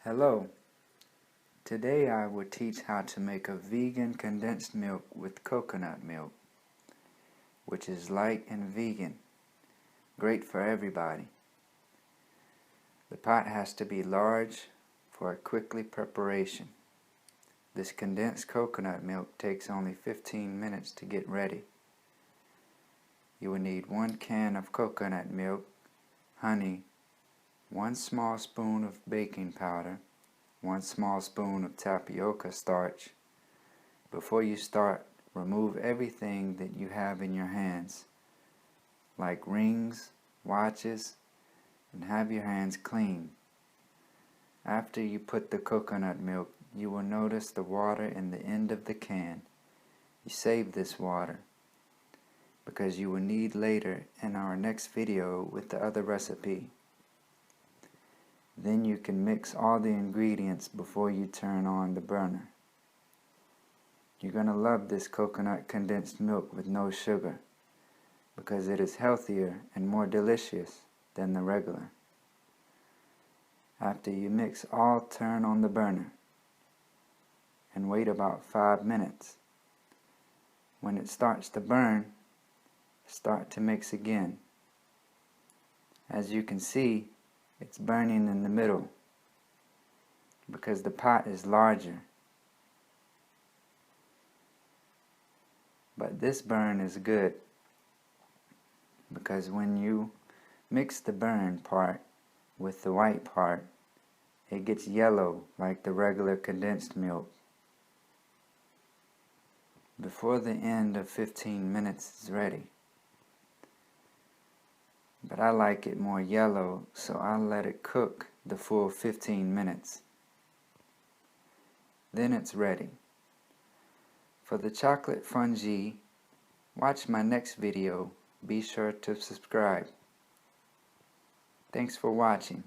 Hello, today I will teach how to make a vegan condensed milk with coconut milk, which is light and vegan, great for everybody. The pot has to be large for a quickly preparation. This condensed coconut milk takes only 15 minutes to get ready. You will need 1 can of coconut milk, honey, 1 small spoon of baking powder, 1 small spoon of tapioca starch. Before you start, remove everything that you have in your hands, like rings, watches, and have your hands clean. After you put the coconut milk, you will notice the water in the end of the can. You save this water because you will need later in our next video with the other recipe. Then you can mix all the ingredients before you turn on the burner. You're going to love this coconut condensed milk with no sugar because it is healthier and more delicious than the regular. After you mix all, turn on the burner and wait about 5 minutes. When it starts to burn, start to mix again. As you can see, it's burning in the middle because the pot is larger. But this burn is good because when you mix the burn part with the white part, it gets yellow like the regular condensed milk. Before the end of 15 minutes is ready. But I like it more yellow, so I'll let it cook the full 15 minutes. Then it's ready. For the chocolate fondue, watch my next video. Be sure to subscribe. Thanks for watching.